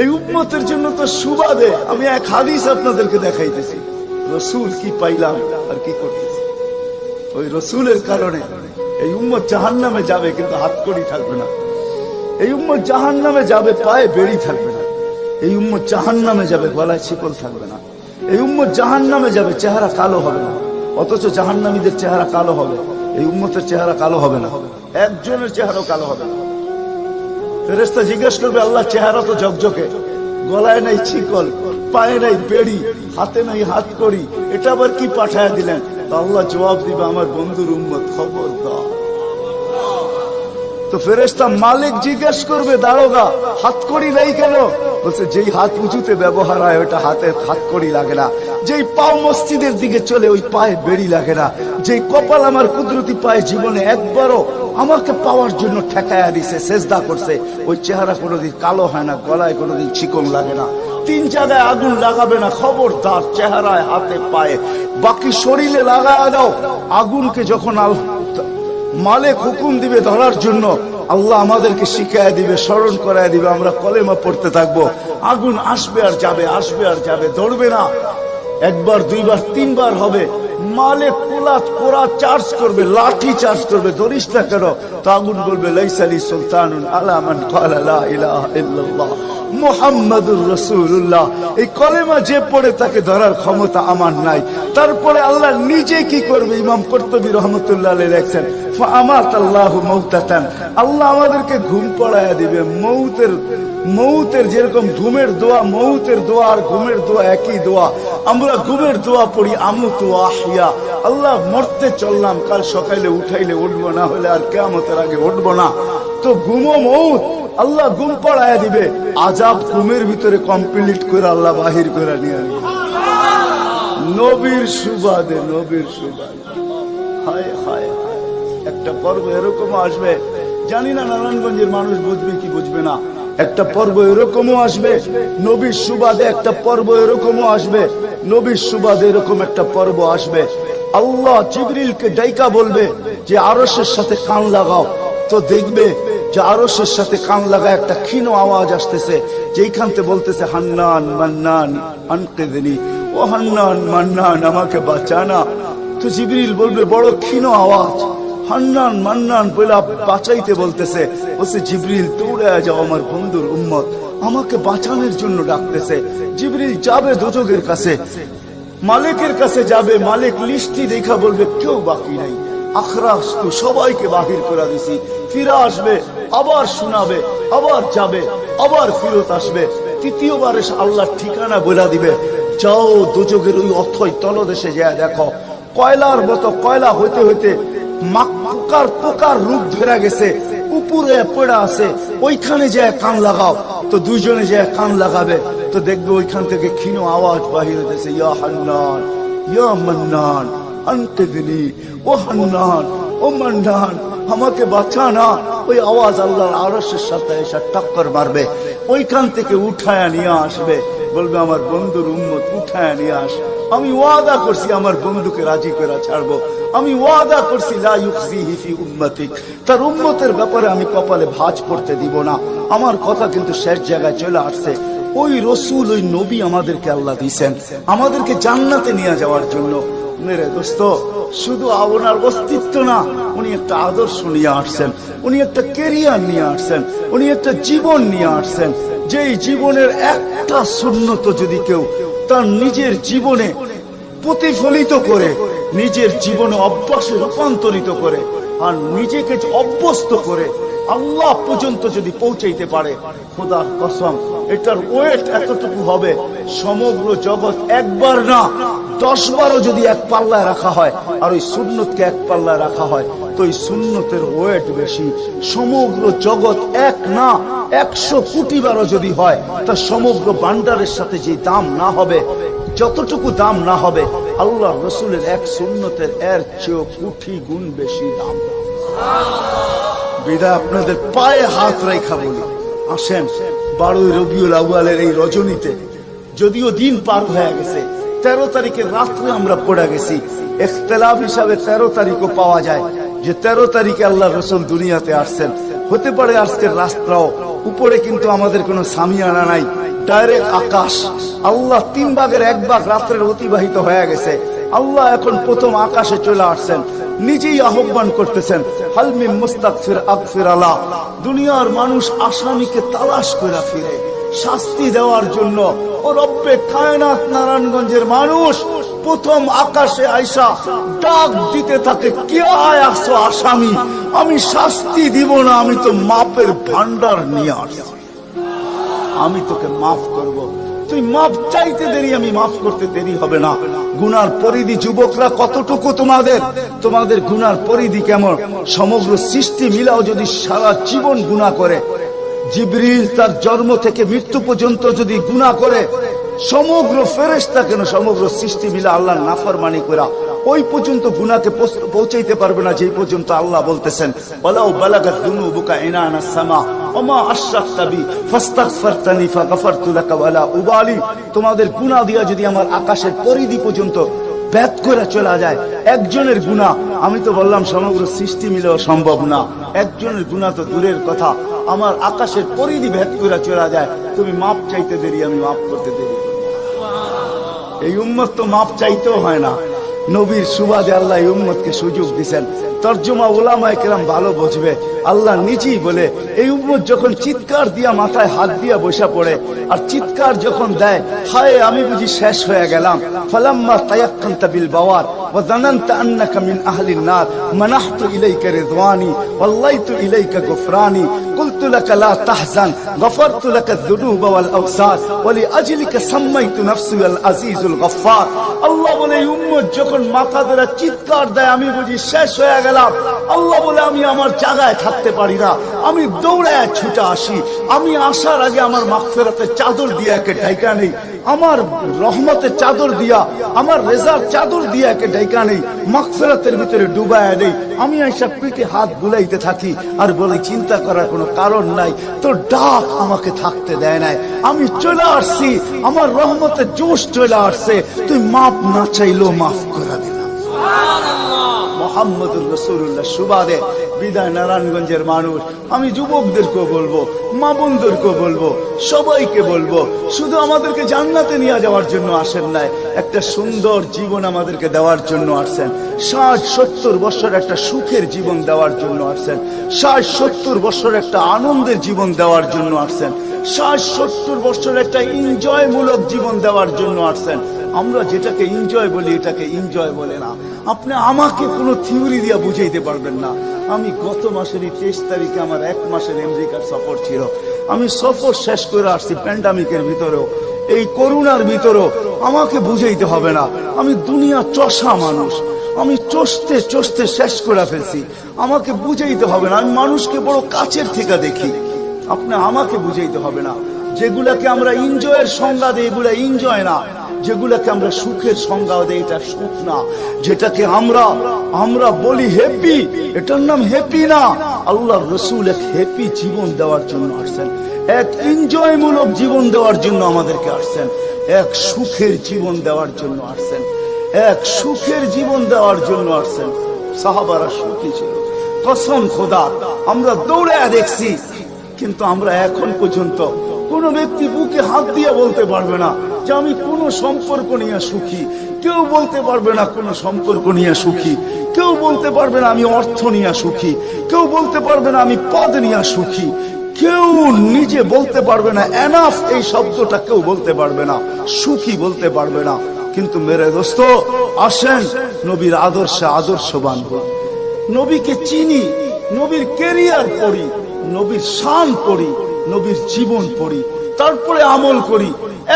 এই উম্মতের জন্য তো সুবাদে আমি এক হাদিস আপনাদেরকে দেখাইতেছি, রসুল কি পাইলাম আর কি করতেছি। ওই রসুলের কারণে এই উম্মত জাহান্নামে যাবে, কিন্তু হাতকড়ি থাকবে না। এই উম্মত জাহান্নামে যাবে, পায়ে বেড়ি থাকবে না। এই উম্মত জাহান্নামে যাবে, গলায় শিকল থাকবে না। এই উম্মত জাহান্নামে যাবে, চেহারা কালো হবে না। অথচ জাহান্নামীদের চেহারা কালো হবে, এই উম্মতের চেহারা কালো হবে না। একজনের চেহারাও কালো হবে না। ফেরেশতা জিজ্ঞেস করবে, আল্লাহ চেহারা তো ঝকঝকে, গলায় নাই শিকল, পায়ে নাই বেড়ি, হাতে নাই হাতকড়ি, এটা আবার কি পাঠায় দিলেন? তো আল্লাহ জবাব দিবে, আমার বন্ধুর উম্মত, খবরদার। তো ফেরেশতা মালিক জিজ্ঞেস করবে, দারোগা হাতকড়ি নেই কেন? বলছে, যেই হাত উঁচুতে ব্যবহার হয় ওটা হাতে হাতকড়ি লাগে না। যেই পাও মসজিদের দিকে চলে ওই পায়ে বেড়ি লাগে না। যেই কপাল আমার কুদরতি পায়ে জীবনে একবারও আমাকে পাওয়ার জন্য ঠেকায়া দিছে, সেজদা করছে, ওই চেহারা কোনোদিন কালো হয় না, গলায় কোনোদিন চিকন লাগে না। 3 জায়গায় আগুন লাগাবে না, খবরদার। চেহারায়, হাতে, পায়ে, বাকি শরীরে লাগায়া দাও। আগুনকে যখন মালিক হুকুম দিবে ধরার জন্য, আল্লাহ আমাদেরকে শিখায় দিবে, স্মরণ করায় দিবে, আমরা কলেমা পড়তে থাকবো। আগুন আসবে আর যাবে, আসবে আর যাবে, ধরবে না। 1 বার 2 বার 3 বার হবে, মালিক কোরা চার্জ করবে, লাঠি চার্জ করবে, ধরিস না কেন? তো আগুন বলবে, লাইসালি সুলতানুন আলা মান ক্বালা লা ইলাহা ইল্লাল্লাহ মুহাম্মাদুর রাসূলুল্লাহ। এই কলেমা যে পড়ে তাকে ধরার ক্ষমতা আমার নাই। তারপরে আল্লাহ নিজে কি করবে? ইমাম কুরতুবী রাহমাতুল্লাহ আলাইহি লেখেন, ফাআমাতাল্লাহু মাউতাতান, আল্লাহ আমাদেরকে ঘুম পড়ায়া দিবে। মৌতের যেরকম ঘুমের দোয়া, মৌতের দোয়া আর ঘুমের দোয়া একই দোয়া। আমরা ঘুমের দোয়া পড়ি, আমুতু আহিয়া, আল্লাহ মরতে চললাম, কাল সকালে উঠাইলে উঠবো, না হলে আর কিয়ামতের আগে উঠবো না। তো ঘুমো মৌত, আল্লাহ ঘুম পড়ায়া দিবে। আযাব ঘুমের ভিতরে কমপ্লিট করে আল্লাহ বাহির করে নিয়ে আসবে, নবীর সুবাদে, নবীর সুবাদে। হায় হায় হায়, একটা পর্ব এরকম আসবে, জানি না নারায়ণগঞ্জের মানুষ বুঝবে কি বুঝবে না। একটা পর্ব এরকমও আসবে নবীর সুবাদে, একটা পর্ব এরকমও আসবে নবীর সুবাদে, এরকম একটা পর্ব আসবে। আল্লাহ জিবরিলকে ডাইকা বলবে যে আরশের সাথে কান লাগাও। তো দেখবে যে আরশের সাথে কান লাগা একটা ক্ষীণ আওয়াজ আসতেছে, যেইখান থেকে বলতেছে, হান্নান মান্নান আনকিযনি, ও হান্নান মান্নান আমাকে বাঁচানা। তো জিবরিল বলবে, বড় ক্ষীণ আওয়াজ, হান্নান মান্নান বলে বাঁচাইতে বলতেছে। বলছে, জিবরিল দৌড়ে যাও, আমার বন্ধুর উম্মত আমাকে বাঁচানোর জন্য ডাকতেছে। জিবরিল যাবে দোজখের কাছে, মালিকের কাছে যাবে। মালিক লিস্টি দেখা বলবে, কেউ বাকি নাই, আখরাস তো সবাইকে বাহির করে দিছি। ফিরে আসবে, আবার শোনাবে, আবার যাবে, আবার ফিরত আসবে। তৃতীয়বার এসে আল্লাহর ঠিকানা বলে দিবে, যাও দোজখের ওই অথই তলদেশে যায় দেখো, কয়লার মতো কয়লা হইতে হইতে পোকার রূপ ধরে গেছে, উপরে পড়ে আছে, ওইখানে যায় কান লাগাও। তো দুইজনে যায় কান লাগাবে, তো দেখবে ওইখান থেকে ক্ষীণ আওয়াজ বাহির হইতেছে, ইয়া হান্নান ইয়া মান্নান আনকিযনি, ও হান্নান ও মান্নান আমাকে বাঁচানা। ওই আওয়াজ আল্লাহর আরশের সাথে এসে টক্কর মারবে, ওইখান থেকে উঠায়া নিয়ে আসবে। বলবে, আমার বন্ধুর উম্মত উঠায়া নিয়ে আস, আমি ওয়াদা করছি আমার বন্ধুকে রাজি করে ছাড়বো, আমি ওয়াদা করছি লা ইউখজিহি ফি উম্মতিক, তার উম্মতের ব্যাপারে আমি কপালে ভাঁজ পড়তে দিব না। আমার কথা কিন্তু শেষ জায়গায় চলে আসছে। ওই রসুল, ওই নবী আমাদেরকে আল্লাহ দিয়েছেন আমাদেরকে জান্নাতে নিয়ে যাওয়ার জন্য। মেরে দোস্ত, শুধু ওনার অস্তিত্ব না, উনি একটা আদর্শ নিয়ে আসছেন, উনি একটা ক্যারিয়ার নিয়ে আসছেন, উনি একটা জীবন নিয়ে আসছেন। যেই জীবনের একটা সুন্নত যদি কেউ তার নিজের জীবনে প্রতিফলিত করে, নিজের জীবনে অভ্যাসে রূপান্তরিত করে, আর নিজেকে অভ্যস্ত করে আল্লাহ পর্যন্ত যদি পৌঁছাইতে পারে, খোদার কসম এটার ওয়েট এতটুকু হবে, সমগ্র জগৎ একবার না 10 বারও যদি এক পাল্লায় রাখা হয়, আর ওই সুন্নতকে এক পাল্লায় রাখা হয়, তো এই সুন্নতের ওয়েট বেশি। সমগ্র জগৎ এক না 100 কোটি বারও যদি হয়, তা সমগ্র ভান্ডারের সাথে যে দাম না হবে, যতটুকু দাম না হবে, আল্লাহ রসুলের এক সুন্নতের এর চেয়েও কোটি গুণ বেশি দাম। বিদায় আপনাদের পায়ে হাত রেখা বলি, আসেন 12 রবিউল আউয়ালের এই রজনীতে, যদিও দিন পার হয়ে গেছে, 13 তারিখের রাত্রে আমরা পড়ে গেছি। ইখতিলাফ হিসাবে 13 তারিখও পাওয়া যায়, যে 13 তারিখে আল্লাহ রসুল দুনিয়াতে আসছেন। হতে পারে আজকের রাস্তাও উপরে, কিন্তু আমাদের কোনো সামিয়ানা নাই, ডাইরেক্ট আকাশ। আল্লাহ 3 ভাগের 1 ভাগ রাত্রের অতিবাহিত হয়ে গেছে, আল্লাহ এখন প্রথম আকাশে চলে আসছেন, নিজেই আহ্বান করতেছেন, হাল মিন মুস্তাগফির আগফির আলা। দুনিয়ার মানুষ আসামিকে তালাশ করে ফিরে শাস্তি দেওয়ার জন্য, ও রব্বে কায়নাত নারায়ণগঞ্জের মানুষ প্রথম আকাশে আইসা ডাক দিতে থাকে, কে আসো আসামি, আমি শাস্তি দিব না, আমি তো মাপের ভান্ডার নিয়ে আসছি, আমি তোকে মাফ করব, তুই মাফ চাইতে দেরি, আমি মাফ করতে দেরি হবে না। গুনার পরিধি যুবকরা কতটুকু তোমাদের গুনার পরিধি কেমন? সমগ্র সৃষ্টি মিলাও যদি সারা জীবন গুনাহ করে, জিবরিল তার জন্ম থেকে মৃত্যু পর্যন্ত যদি গুনাহ করে, সমগ্র ফেরেশতা কেন সমগ্র সৃষ্টি মিলা আল্লাহর নাফরমানি করা ওই পর্যন্ত গুনাহকে পৌঁছাইতে পারবে না, যেই পর্যন্ত আল্লাহ বলতেছেন ওয়ালাউ বালাগাত দুনুবুকা ইনানাস সামা ওমা আশরাকতা বি ফাস্তাগফারতানি ফাগফারতু লাকা ওয়ালা উবালি। তোমাদের গুনাহ দিয়া যদি আমার আকাশের পরিধি পর্যন্ত ভেদ করে চলা যায়, একজনের গুনাহ, আমি তো বললাম সমগ্র সৃষ্টি মিলেও সম্ভব না, একজনের গুনাহ তো দূরের কথা, আমার আকাশের পরিধি ভেদ করে চলা যায়, তুমি মাপ চাইতে দেরি, আমি মাপ করতে দেরি। এই উম্মত তো মাপ চাইতেও হয় না, নবীর সুবাদে আল্লাহ এই উম্মতকে সুযোগ দিয়েছেন। তর্জমা উলামায়ে কেরাম ভালো বুঝবে, আল্লাহ নিজেই বলে এই উম্মত যখন চিৎকার দিয়া মাথায় হাত দিয়া বসা পড়ে আর চিৎকার যখন দেয়, হায় আমি বুঝি শেষ হয়ে গেলাম, ফালাম্মা তায়াক্কানতা বিল বাওয়ার ওয়া যানানতা আন্নাকা মিন আহলিন নার মানাহতু ইলাইকা রিদওয়ানি ওয়াল্লাইতু ইলাইকা গুফরানি কুলতু লাকা লা তাহজান গফারতু লাকা যুনুবা ওয়াল আওসার ওয়া লিআজলিকা সাম্মাইতু নাফসি আল আজিজুল গফফার। আল্লাহ বলে এই উম্মত যখন মাথা ধরে চিৎকার দেয়, আমি বুঝি শেষ হয়ে গেলাম, আল্লাহ বলে আমি আমার জায়গায় থাকতে পারি না, আমি দৌড়ায় ছুটে আসি, আমি আসার আগে আমার মাগফিরাতের চাদর দিয়া একে ঢাকা নেই, আমার রহমতের চাদর দিয়া, আমার রেজার চাদর দিয়া একে ঢাকা নেই, মাগফিরাতের ভিতরে ডুবায় নেই, আমি আইসা পিঠে হাত বুলাইতে থাকি আর বলি চিন্তা করার কোনো কারণ নাই, তোর ডাক আমাকে থাকতে দেয় নাই, আমি চলে আসছি, আমার রহমতের জোশ চলে আসছে, তুই মাপ না চাইলেও মাফ করে দিলাম। মুহাম্মদুর রাসূলুল্লাহ সুবাদে বিদায় নারায়ণগঞ্জের মানুষ, আমি যুবকদেরকেও বলবো, মা বোনদেরকেও বলবো, সবাইকে বলবো, শুধু আমাদেরকে জান্নাতে নিয়ে যাওয়ার জন্য আসেন নাই, একটা সুন্দর জীবন আমাদেরকে দেওয়ার জন্য আসছেন, 60-70 বছর একটা সুখের জীবন দেওয়ার জন্য আসছেন, 60-70 বছর একটা আনন্দের জীবন দেওয়ার জন্য আসছেন, 60-70 বছর একটা এনজয় মূলক জীবন দেওয়ার জন্য আসছেন। আমরা যেটাকে এনজয় বলি এটাকে এনজয় বলে না। আপনি আমাকে কোনো থিওরি দিয়া বুঝাইতে পারবেন না। আমি গত মাসেরই 23 তারিখে আমার 1 মাসের আমেরিকার সফর ছিল, আমি সফর শেষ করে আসছি প্যান্ডামিকের ভিতরেও, এই করোনার ভিতরেও, আমাকে বুঝাইতে হবে না, আমি দুনিয়া চষা মানুষ, আমি চষতে চষতে শেষ করে ফেলছি, আমাকে বুঝাইতে হবে না, আমি মানুষকে বড় কাছের থেকে দেখি, আপনি আমাকে বুঝাইতে হবে না। যেগুলাকে আমরা এনজয়ের সংজ্ঞা দিই এগুলা এনজয় না, যেগুলাকে আমরা সুখের সংজ্ঞা দেই এটা সুখ না, যেটাকে আমরা বলি হ্যাপি, এটার নাম হ্যাপি না। আল্লাহর রাসূল এক হ্যাপি জীবন দেওয়ার জন্য আসছেন, এক এনজয় মূলক জীবন দেওয়ার জন্য আমাদেরকে আসছেন, এক সুখের জীবন দেওয়ার জন্য আসছেন, এক সুখের জীবন দেওয়ার জন্য আসছেন। সাহাবারা সুখী ছিল, কসম খোদা, আমরা দৌড়ে দেখছি, কিন্তু আমরা এখন পর্যন্ত কোন ব্যক্তি বুকে হাত দিয়ে বলতে পারবে না যে আমি কোন সম্পর্ক নিয়ে সুখী, কেউ বলতে পারবে না কোন সম্পর্ক নিয়ে সুখী, কেউ বলতে পারবে না আমি অর্থ নিয়ে সুখী, কেউ বলতে পারবে না আমি পদ নিয়ে সুখী, কেউ নিজে বলতে পারবে না এনাফ এই শব্দটা কেউ বলতে পারবে না, সুখী বলতে পারবে না। কিন্তু মেরে দোস্ত আসেন নবীর আদর্শে আদর্শবান হই, নবীকে চিনি, নবীর ক্যারিয়ার পড়ি, নবীর শান পড়ি, নবীর জীবন পড়ি, তারপরে আমল করি।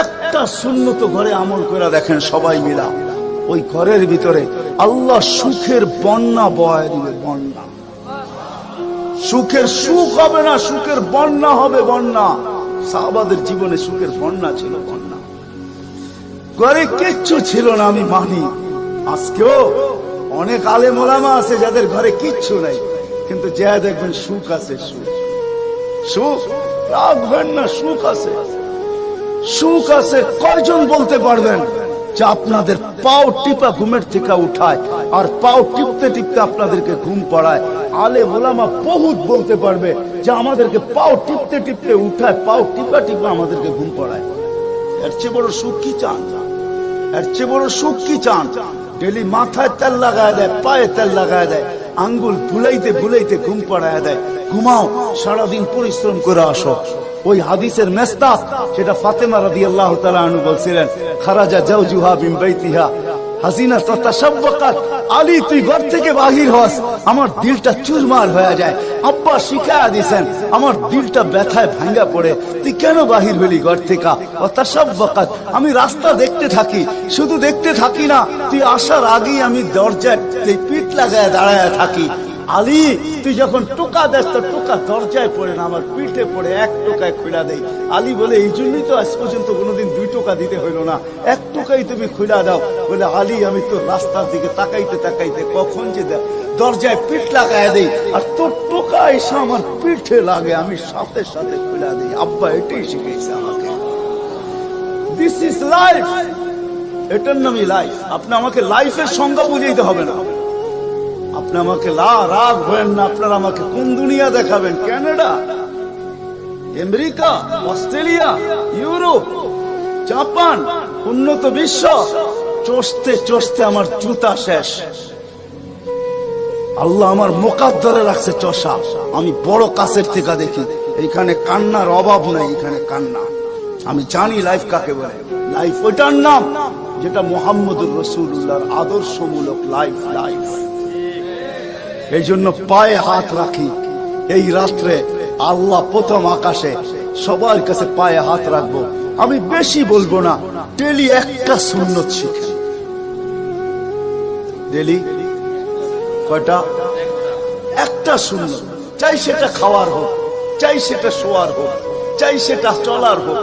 একটা সুন্নত ঘরে আমল করে দেখেন সবাই মিলা, ওই ঘরের ভিতরে আল্লাহ সুখের বন্যা বয় দিবে, বন্যা, সুখের সুখ হবে না, সুখের বন্যা হবে, বন্যা। সাহাবাদের জীবনে সুখের বন্যা ছিল, বন্যা, ঘরে কিচ্ছু ছিল না, আমি মানি। আজকেও অনেক আলেম ওলামা আছে যাদের ঘরে কিচ্ছু নাই, কিন্তু যা দেখবেন সুখ আছে, সুখ, সুখ রাখবেন না, সুখ আছে, সুখ আছে। কয়জন বলতে পারবেন যে আপনাদের পাও টিপা ঘুমের থেকে উঠায় আর পাও টিপতে টিপতে আপনাদেরকে ঘুম পড়ায়? আলেম ওলামা বহুত বলতে পারবে যে আমাদেরকে পাও টিপতে টিপতে উঠায়, পাও টিপা টিপা আমাদেরকে ঘুম পড়ায়। এর চেয়ে বড় সুখ কি চান? এর চেয়ে বড় সুখ কি চান? ডেলি মাথায় তেল লাগায় দেয়, পায়ে তেল লাগায় দেয়, আঙ্গুল বুলাইতে বুলাইতে ঘুম পাড়ায় দেয়। ঘুমাও, সারাদিন পরিশ্রম করে আসো। ওই হাদিসের মেস্তাক, সেটা ফাতেমা রাদিয়াল্লাহু তাআলা আনহা বলছিলেন, খারাজা জাওজুহা মিন বাইতিহা হাসিনা তাতাশাব্বাকাত। আলী, তুই ঘর থেকে বাহির হস, আমার দিলটা চুরমার হয়ে যায়। আব্বা শিখায়া দিয়েছেন, আমার দিলটা ব্যথায় ভাঙ্গা পড়ে। তুই কেন বাহির হলি ঘর থেকে? তাতাশাব্বাকাত, আমি রাস্তা দেখতে থাকি, শুধু দেখতে থাকি না, তুই আসার আগেই আমি দরজায় পিঠ লাগায় দাঁড়ায় থাকি। আলী, তুই যখন টোকা দেস তো টোকা দরজায় পড়ে না, আমার পিঠে পড়ে, এক টোকায় খুলা দেই। আলী বলে, এই জন্যই তো আজ পর্যন্ত কোনোদিন 2 টোকা দিতে হইল না, 1 টোকাই তুমি খুলা দাও। বলে, আলী, আমি তো রাস্তার দিকে তাকাইতে তাকাইতে কখন যে দরজায় পিঠ লাগায় দেই, আর তোর টোকা এসে আমার পিঠে লাগে, আমি সাথে সাথে খুলা দিই। আব্বা এটাই শিখেছে আমাকে। দিস ইজ লাইফ, এটার নামই লাইফ। আপনি আমাকে লাইফের সংজ্ঞা বুঝাইতে হবে না। আপনি আমাকে রাগ হবেন না। আপনারা আমাকে কোন দুনিয়া দেখাবেন? Canada, America, Australia, Europe, Japan, উন্নত বিশ্ব, চষতে চষতে আমার জুতা শেষ। আল্লাহ আমার মোকাদ্দরে রাখছে চষা। আমি বড় কাছের থেকে দেখি, এইখানে কান্নার অভাব নাই, এখানে কান্না। আমি জানি লাইফ কাকে বলে। লাইফ ওইটার নাম যেটা মুহাম্মদুর রাসূলুল্লাহর আদর্শমূলক লাইফ। লাইফ এই জন্য পায়ে হাত রাখি। এই রাত্রে আল্লাহ প্রথম আকাশে সবার কাছে পায়ে হাত রাখবো। আমি বেশি বলবো না, ডেলি একটা সুন্নত শিখে। ডেলি কয়টা? একটা সুন্নত। চাই সেটা খাওয়ার হোক, চাই সেটা শোয়ার হোক, চাই সেটা চলার হোক,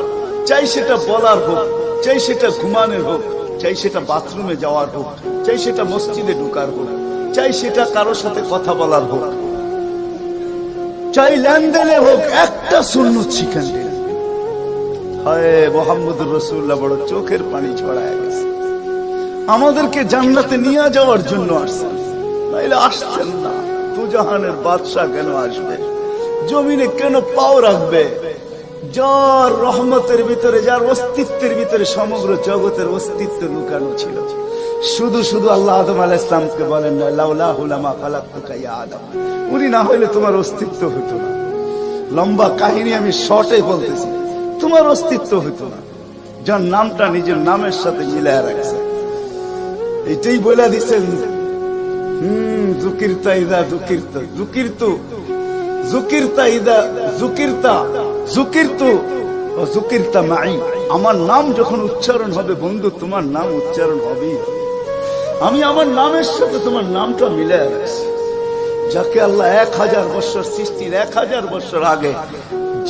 চাই সেটা বলার হোক, চাই সেটা ঘুমানোর হোক, চাই সেটা বাথরুমে যাওয়ার হোক, চাই সেটা মসজিদে ঢুকার হোক, চাই সেটা কারোর সাথে কথা বলার হোক, চাই লেনদেনে হোক, একটা সুন্নত শিখেন। হায় মুহাম্মদুর রাসূলুল্লাহ বড় চোখের পানি ছড়ায় গেছে। আমাদেরকে জান্নাতে নিয়ে যাওয়ার জন্য আসছেন, নাইলে আসছেন না। দুজাহানের বাদশা কেন আসবে? জমিনে কেন পাও রাখবে? যার রহমতের ভিতরে, যার অস্তিত্বের ভিতরে সমগ্র জগতের অস্তিত্ব লুকানো ছিল। শুধু শুধু আল্লাহ আদম আলাইহিস সালামকে বলেন না, লাউলাহু লামা খালাকতুকা ইয়া আদম, উনি না হইলে তোমার অস্তিত্ব হতো না। লম্বা কাহিনী আমি শর্টে বলতেছি, তোমার অস্তিত্ব হতো না। যার নামটা নিজের নামের সাথে মিলায় রাখছে, এটাই বলে দিচ্ছেন। যুকিরতা ইদা যুকিরতা, যুকিরতু যুকিরতা ইদা যুকিরতা, যুকিরতু ও যুকিরতা মাই। আমার নাম যখন উচ্চারণ হবে বন্ধু, তোমার নাম উচ্চারণ হবেই। আমি আমার নামের সাথে তোমার নামটা মিলে রাখছি। যাকে আল্লাহ 1000 বছর সৃষ্টির 1000 বছর আগে,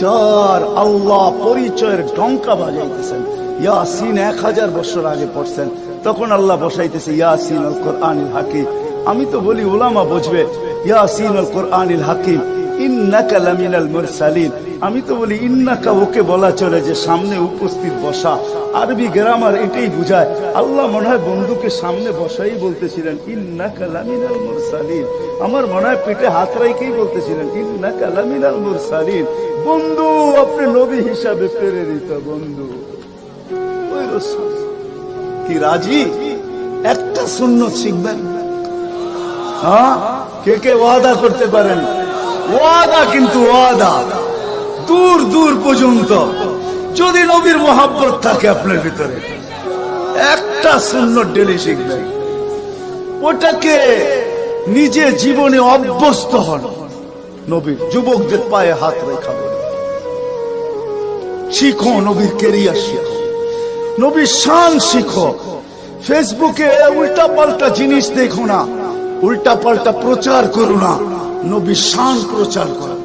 যার আল্লাহ পরিচয়ের ডঙ্কা বাজাইতেছেন, ইয়াসিন 1000 বছর আগে পড়ছেন, তখন আল্লাহ বসাইতেছে ইয়াসিন আল কোরআনিল হাকিম। আমি তো বলি উলামা বুঝবে, ইয়াসিন আল কোরআনিল হাকিম ইন্নাকা লামিনাল মুরসালিন। আমি তো বলি ইন্নাকা ওকে বলা চলে যে সামনে উপস্থিত বসা। আরবি গ্রামার এটাই বুঝায়। আল্লাহ মনে হয় বন্ধুকে সামনে বসাই বলতেছিলেন ইন্নাকা লামিনাল মুরসালিন। আমার মনে হয় পেটে হাত রাইকেই বলতেছিলেন ইন্নাকা লামিনাল মুরসালিন। বন্ধু, আপনি নবী হিসাবে প্রেরিত বন্ধু। ওই রাসূল কি রাজি? একটা সুন্নত শিখবেন। হ্যাঁ, কে কে ওয়াদা করতে পারেন? ওয়াদা, কিন্তু ওয়াদা দূর দূর পর্যন্ত। যদি নবীর মোহাব্বত থাকে আপনার ভিতরে, একটা সুন্নত ডেলি শিখবেন, ওটাকে নিজে জীবনে অভ্যস্ত হন। নবীর যুবকদের পায়ে হাত রেখা বলে শিখো, নবীর কেরিয়ার শিখো, নবীর শান শিখো। ফেসবুকে উল্টা পাল্টা জিনিস দেখো না, উল্টা পাল্টা প্রচার করো না, নবীর শান প্রচার করো,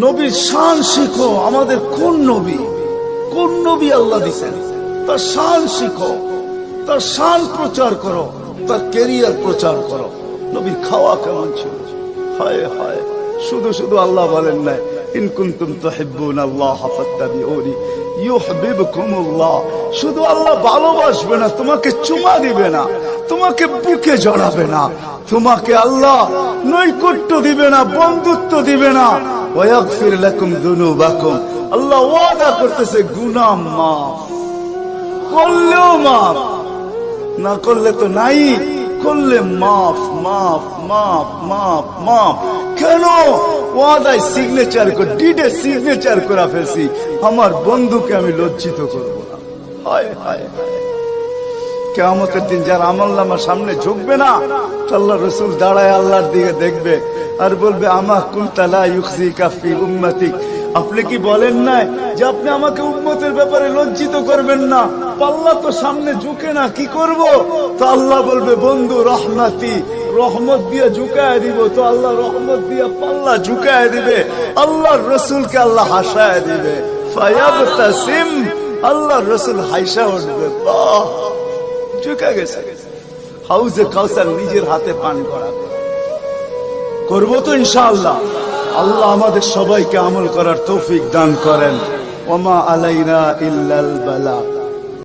নবীর শান শিখো। আমাদের কোন নবী, কোন নবী আল্লাহ দিছেন, তার শান শিখো, তার শান প্রচার করো, তার ক্যারিয়ার প্রচার করো। নবীর খাওয়া কেমন ছিল? হায় হায়, শুধু শুধু আল্লাহ বলেন না ইন কুনতুম তুহিব্বুনাল্লাহ ফাত্তাবিউনি ইউহিব্বুকুমুল্লাহ। শুধু আল্লাহ ভালোবাসবে না, তোমাকে চুমা দিবে না, তোমাকে বুকে জড়াবে না, তোমাকে আল্লাহ নৈকট্য দিবে না, বন্ধুত্ব দিবে না। ওয়াগফির লাকুম যুনুবাকুম, আল্লাহ ওয়াদা করতেছে গুনাহ মাফ করলেও মাফ, না করলে তো নাই, করলে মাফ মাফ মাফ মাফ মাফ। কেন? ওয়াদায় সিগনেচার করে, ডিডে সিগনেচার করে ফেলছি, আমার বন্ধুকে আমি লজ্জিত করব না। হায় হায় হায়, কিয়ামতের দিন যার আমলনামার সামনে ঝুঁকবে না, আল্লাহ রাসূল দাঁড়ায় আল্লাহর দিকে দেখবে আর বলবে আমা কুনতা লা ইউখজিকা ফি উম্মতিক, আপনি কি বলেন না যে আপনি আমাকে উম্মতের ব্যাপারে লজ্জিত করবেন না? পাল্লা তো সামনে ঝুঁকে না, কি করব? তো আল্লাহ বলবে বন্ধু রহমতি, রহমত দিয়ে ঝুঁকায় দিব। তো আল্লাহ রহমত দিয়ে পাল্লা ঝুঁকায় দিবে, আল্লাহর রাসূলকে আল্লাহ হাসায় দিবে। ফায়াবতাসিম, আল্লাহর রাসূল হাসা উঠবে, বাহ ঝুঁকে গেছে। হাউজে কাউসার নিজের হাতে পান করাবে, করবো তো ইনশাআল্লাহ। আল্লাহ আমাদের সবাইকে আমল করার তৌফিক দান করেন। ওমা আলাইনা ইল্লাল বালাগ।